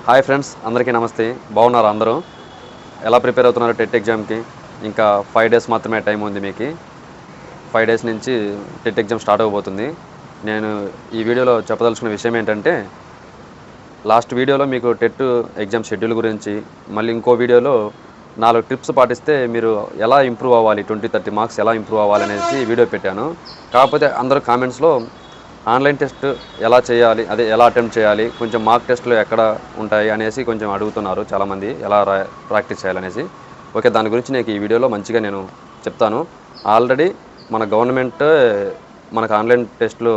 Hi friends, అందరికీ నమస్తే. బాగున్నారా అందరూ? ఎలా ప్రిపేర్ అవుతున్నారు టెట్ ఎగ్జామ్కి? ఇంకా 5 డేస్ మాత్రమే టైం ఉంది మీకు. 5 డేస్ నుంచి టెట్ ఎగ్జామ్ స్టార్ట్ అవ్వబోతుంది. నేను ఈ వీడియోలో చెప్పదలుచుకున్న విషయం ఏంటంటే, లాస్ట్ వీడియోలో మీకు టెట్ ఎగ్జామ్ షెడ్యూల్ గురించి, మళ్ళీ ఇంకో వీడియోలో 4 టిప్స్ పాటిస్తే మీరు ఎలా ఇంప్రూవ్ అవ్వాలి, 20-30 మార్క్స్ ఎలా ఇంప్రూవ్ అవ్వాలనేసి వీడియో పెట్టాను. కాకపోతే అందరూ కామెంట్స్లో ఆన్లైన్ టెస్ట్ ఎలా చేయాలి, అదే ఎలా అటెంప్ట్ చేయాలి, కొంచెం మార్క్ టెస్ట్లు ఎక్కడ ఉంటాయి అనేసి కొంచెం అడుగుతున్నారు చాలామంది, ఎలా ప్రాక్టీస్ చేయాలనేసి. ఓకే, దాని గురించి నేను ఈ వీడియోలో మంచిగా నేను చెప్తాను. ఆల్రెడీ మన గవర్నమెంట్ మనకు ఆన్లైన్ టెస్ట్లు,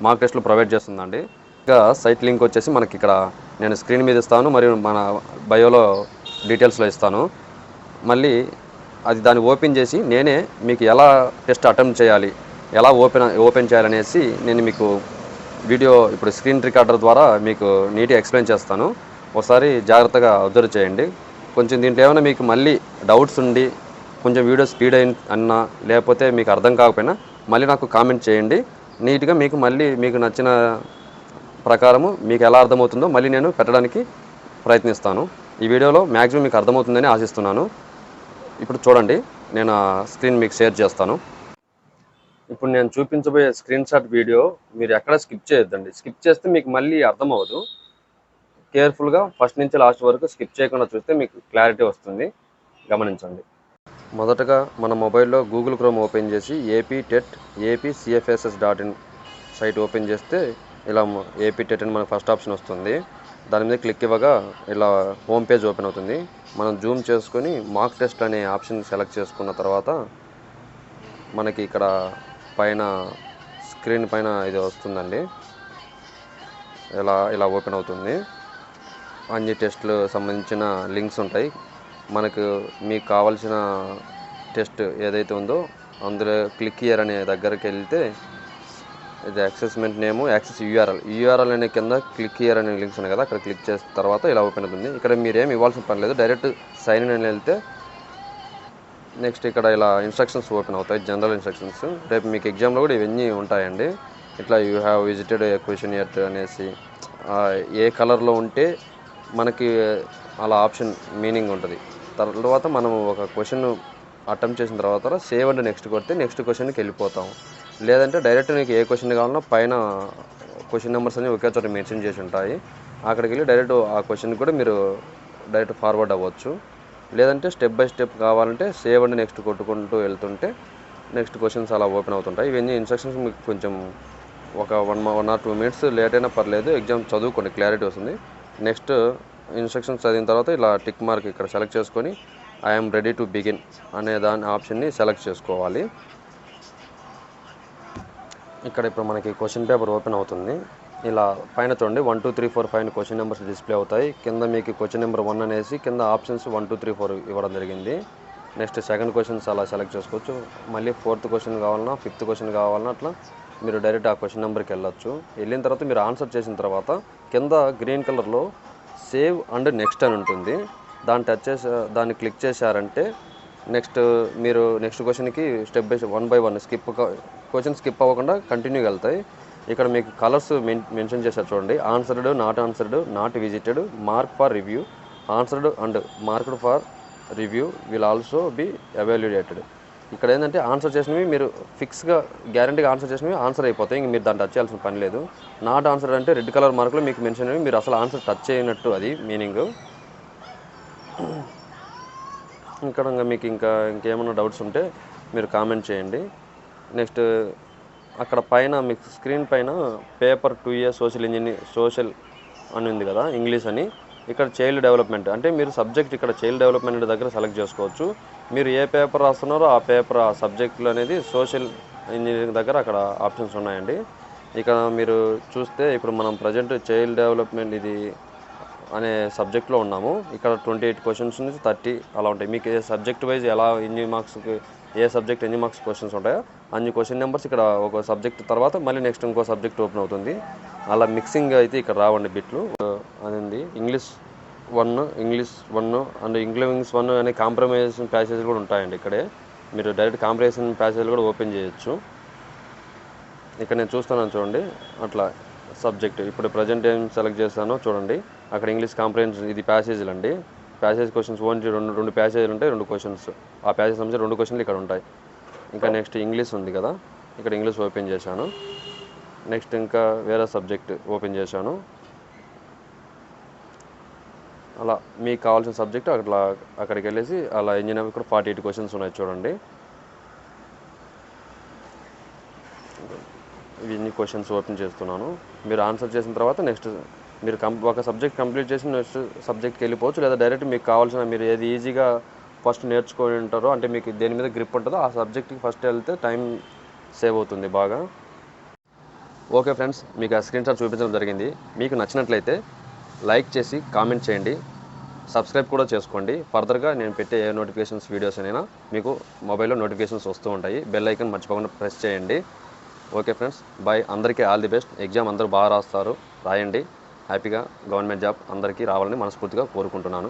మార్క్ టెస్ట్లు ప్రొవైడ్ చేస్తుందండి. ఇంకా సైట్ లింక్ వచ్చేసి మనకి ఇక్కడ నేను స్క్రీన్ మీద ఇస్తాను, మరియు మన బయోలో డీటెయిల్స్లో ఇస్తాను. మళ్ళీ అది దాన్ని ఓపెన్ చేసి నేనే మీకు ఎలా టెస్ట్ అటెంప్ట్ చేయాలి, ఎలా ఓపెన్ చేయాలనేసి నేను మీకు వీడియో ఇప్పుడు స్క్రీన్ రికార్డర్ ద్వారా మీకు నీట్గా ఎక్స్ప్లెయిన్ చేస్తాను. ఒకసారి జాగ్రత్తగా అబ్జర్వ్ చేయండి. కొంచెం దీంట్లో ఏమైనా మీకు మళ్ళీ డౌట్స్ ఉండి కొంచెం వీడియో స్పీడ్ అన్నా లేకపోతే మీకు అర్థం కాకపోయినా మళ్ళీ నాకు కామెంట్ చేయండి. నీట్గా మీకు మళ్ళీ మీకు నచ్చిన ప్రకారము మీకు ఎలా అర్థమవుతుందో మళ్ళీ నేను పెట్టడానికి ప్రయత్నిస్తాను. ఈ వీడియోలో మ్యాక్సిమం మీకు అర్థమవుతుందని ఆశిస్తున్నాను. ఇప్పుడు చూడండి, నేను స్క్రీన్ మీకు షేర్ చేస్తాను. ఇప్పుడు నేను చూపించబోయే స్క్రీన్ షాట్ వీడియో మీరు ఎక్కడ స్కిప్ చేయొద్దండి. స్కిప్ చేస్తే మీకు మళ్ళీ అర్థం అవ్వదు. కేర్ఫుల్గా ఫస్ట్ నుంచి లాస్ట్ వరకు స్కిప్ చేయకుండా చూస్తే మీకు క్లారిటీ వస్తుంది. గమనించండి. మొదటగా మన మొబైల్లో గూగుల్ క్రోమ్ ఓపెన్ చేసి aptecfss.in సైట్ ఓపెన్ చేస్తే ఇలా ఏపీ టెట్ అని మనకు ఫస్ట్ ఆప్షన్ వస్తుంది. దాని మీద క్లిక్ ఇవ్వగా ఇలా హోమ్ పేజ్ ఓపెన్ అవుతుంది. మనం జూమ్ చేసుకొని మార్క్ టెస్ట్ అనే ఆప్షన్ సెలెక్ట్ చేసుకున్న తర్వాత మనకి ఇక్కడ పైన స్క్రీన్ పైన ఇది వస్తుందండి. ఇలా ఓపెన్ అవుతుంది. అన్ని టెస్ట్లు సంబంధించిన లింక్స్ ఉంటాయి. మీకు కావాల్సిన టెస్ట్ ఏదైతే ఉందో అందులో క్లిక్ హియర్ అనే దగ్గరికి వెళ్తే ఇది అసెస్మెంట్ నేము, యాక్సెస్ యూఆర్ఎల్ అనే కింద క్లిక్ హియర్ అనే లింక్స్ ఉన్నాయి కదా, అక్కడ క్లిక్ చేసిన తర్వాత ఇలా ఓపెన్ అవుతుంది. ఇక్కడ మీరు ఏమి ఇవ్వాల్సిన పని లేదు, డైరెక్ట్ సైన్ ఇన్ అని వెళ్తే నెక్స్ట్ ఇక్కడ ఇలా ఇన్స్ట్రక్షన్స్ ఓపెన్ అవుతాయి, జనరల్ ఇన్స్ట్రక్షన్స్. రేపు మీకు ఎగ్జామ్లో కూడా ఇవన్నీ ఉంటాయండి. ఇట్లా you have visited A question at అనేసి ఏ కలర్లో ఉంటే మనకి అలా ఆప్షన్ మీనింగ్ ఉంటుంది. తర్వాత మనం ఒక క్వశ్చన్ అటెంప్ట్ చేసిన తర్వాత సేవ్ అండ్ నెక్స్ట్ కొడితే నెక్స్ట్ క్వశ్చన్కి వెళ్ళిపోతాం. లేదంటే డైరెక్ట్ నీకు ఏ క్వశ్చన్ కావాలన్నా పైన క్వశ్చన్ నెంబర్స్ అన్ని ఒకే చోట మెన్షన్ చేసి ఉంటాయి. అక్కడికి వెళ్ళి డైరెక్ట్ ఆ క్వశ్చన్ కూడా మీరు డైరెక్ట్ ఫార్వర్డ్ అవ్వచ్చు. లేదంటే స్టెప్ బై స్టెప్ కావాలంటే సేవ్ అండ్ నెక్స్ట్ కొట్టుకుంటూ వెళ్తుంటే నెక్స్ట్ క్వశ్చన్స్ అలా ఓపెన్ అవుతుంటాయి. ఇవన్నీ ఇన్స్ట్రక్షన్స్ మీకు కొంచెం ఒక 1 or 2 minutes లేట్ అయినా పర్లేదు, ఎగ్జామ్ చదువుకోండి, క్లారిటీ వస్తుంది. నెక్స్ట్ ఇన్స్ట్రక్షన్స్ చదివిన తర్వాత ఇలా టిక్ మార్క్ ఇక్కడ సెలెక్ట్ చేసుకొని ఐఎమ్ రెడీ టు బిగిన్ అనే దాని ఆప్షన్ని సెలెక్ట్ చేసుకోవాలి. ఇక్కడ ఇప్పుడు మనకి క్వశ్చన్ పేపర్ ఓపెన్ అవుతుంది. ఇలా పైన చూడండి 1 2 3 4 5 క్వశ్చన్ నెంబర్స్ డిస్ప్లే అవుతాయి. కింద మీకు క్వశ్చన్ నెంబర్ 1 అనేసి కింద ఆప్షన్స్ 1 2 3 4 ఇవ్వడం జరిగింది. నెక్స్ట్ సెకండ్ క్వశ్చన్స్ అలా సెలెక్ట్ చేసుకోవచ్చు. మళ్ళీ 4th క్వశ్చన్ కావాలన్నా 5th క్వశ్చన్ కావాలన్నా అట్లా మీరు డైరెక్ట్ ఆ క్వశ్చన్ నెంబర్కి వెళ్ళొచ్చు. వెళ్ళిన తర్వాత మీరు ఆన్సర్ చేసిన తర్వాత కింద గ్రీన్ కలర్లో సేవ్ అండ్ నెక్స్ట్ అని ఉంటుంది. దాన్ని క్లిక్ చేశారంటే నెక్స్ట్ మీరు నెక్స్ట్ క్వశ్చన్కి step by step 1 by 1 question skip అవ్వకుండా కంటిన్యూగా వెళ్తాయి. ఇక్కడ మీకు కలర్స్ మెన్షన్ చేశారు చూడండి. Answered, not answered, not visited, mark for review, answered and marked for review will also be evaluated. ఇక్కడ ఏంటంటే ఆన్సర్ చేసినవి మీరు ఫిక్స్గా గ్యారంటీగా ఆన్సర్ చేసినవి ఆన్సర్ అయిపోతాయి, ఇంక మీరు దాన్ని టచ్ చేయాల్సిన పని లేదు. నాట్ ఆన్సర్ అంటే రెడ్ కలర్ మార్కులో మీకు మెన్షన్ అయ్యి మీరు అసలు ఆన్సర్ టచ్ చేయనట్టు, అది మీనింగ్. ఇక్కడ మీకు ఇంకేమైనా డౌట్స్ ఉంటే మీరు కామెంట్ చేయండి. నెక్స్ట్ అక్కడ పైన మీకు స్క్రీన్ పైన పేపర్ 2A సోషల్ అని ఉంది కదా, ఇంగ్లీష్ అని. ఇక్కడ చైల్డ్ డెవలప్మెంట్ అంటే మీరు సబ్జెక్ట్ ఇక్కడ చైల్డ్ డెవలప్మెంట్ దగ్గర సెలెక్ట్ చేసుకోవచ్చు. మీరు ఏ పేపర్ రాస్తున్నారో ఆ పేపర్ ఆ సబ్జెక్టులు అనేది సోషల్ ఇంజనీరింగ్ దగ్గర అక్కడ ఆప్షన్స్ ఉన్నాయండి. ఇక్కడ మీరు చూస్తే ఇప్పుడు మనం ప్రజెంట్ చైల్డ్ డెవలప్మెంట్ ఇది అనే సబ్జెక్ట్లో ఉన్నాము. ఇక్కడ 28 క్వశ్చన్స్ నుంచి 30 అలా ఉంటాయి. మీకు ఏ సబ్జెక్ట్ వైజ్ ఎలా ఎన్ని మార్క్స్కి ఏ సబ్జెక్ట్ ఎన్ని మార్క్స్ క్వశ్చన్స్ ఉంటాయో అన్ని క్వశ్చన్ నెంబర్స్ ఇక్కడ ఒక సబ్జెక్ట్ తర్వాత మళ్ళీ నెక్స్ట్ ఇంకో సబ్జెక్ట్ ఓపెన్ అవుతుంది. అలా మిక్సింగ్ అయితే ఇక్కడ రావండి బిట్లు. అది ఇంగ్లీష్ 1 అండ్ ఇంగ్లీష్ 1 అనే కాంప్రమైజేషన్ ప్యాసేజ్ కూడా ఉంటాయండి. ఇక్కడే మీరు డైరెక్ట్ కాంప్రమైజేషన్ ప్యాసేజ్ కూడా ఓపెన్ చేయొచ్చు. ఇక్కడ నేను చూస్తున్నాను చూడండి, అట్లా సబ్జెక్ట్ ఇప్పుడు ప్రజెంట్ ఏం సెలెక్ట్ చేస్తానో చూడండి. అక్కడ ఇంగ్లీష్ కాంప్రహెన్షన్ ఇది ప్యాసేజీలు అండి. ప్యాసేజ్ క్వశ్చన్స్ ఓన్లీ రెండు ప్యాసేజీలు ఉంటాయి, 2 క్వశ్చన్స్. ఆ ప్యాసేజ్ సంబంధించి 2 క్వశ్చన్లు ఇక్కడ ఉంటాయి. ఇంకా నెక్స్ట్ ఇంగ్లీష్ ఉంది కదా, ఇక్కడ ఇంగ్లీష్ ఓపెన్ చేశాను. నెక్స్ట్ ఇంకా వేరే సబ్జెక్ట్ ఓపెన్ చేశాను. అలా మీకు కావాల్సిన సబ్జెక్ట్ అక్కడికి వెళ్ళేసి అలా ఇంజనీర్ ఇక్కడ 48 క్వశ్చన్స్ ఉన్నాయి చూడండి. ఇన్ని క్వశ్చన్స్ ఓపెన్ చేస్తున్నాను. మీరు ఆన్సర్ చేసిన తర్వాత నెక్స్ట్ మీరు ఒక సబ్జెక్ట్ కంప్లీట్ చేసి నెక్స్ట్ సబ్జెక్ట్కి వెళ్ళిపోవచ్చు, లేదా డైరెక్ట్ మీకు కావాల్సిన మీరు ఏది ఈజీగా ఫస్ట్ నేర్చుకొని ఉంటారో, అంటే మీకు దేని మీద గ్రిప్ ఉంటుందో ఆ సబ్జెక్ట్కి ఫస్ట్ వెళ్తే టైం సేవ్ అవుతుంది బాగా. ఓకే ఫ్రెండ్స్, మీకు ఆ స్క్రీన్ షాట్ చూపించడం జరిగింది. మీకు నచ్చినట్లయితే లైక్ చేసి కామెంట్ చేయండి, సబ్స్క్రైబ్ కూడా చేసుకోండి. ఫర్దర్గా నేను పెట్టే ఏ నోటిఫికేషన్స్ వీడియోస్ అయినా మీకు మొబైల్లో నోటిఫికేషన్స్ వస్తూ ఉంటాయి. బెల్ ఐకాన్ మర్చిపోకుండా ప్రెస్ చేయండి. Okay friends, bye. అందరికీ ఆల్ ది బెస్ట్. ఎగ్జామ్ అందరూ బాగా రాయండి. హ్యాపీగా గవర్నమెంట్ జాబ్ అందరికీ రావాలని మనస్ఫూర్తిగా కోరుకుంటున్నాను.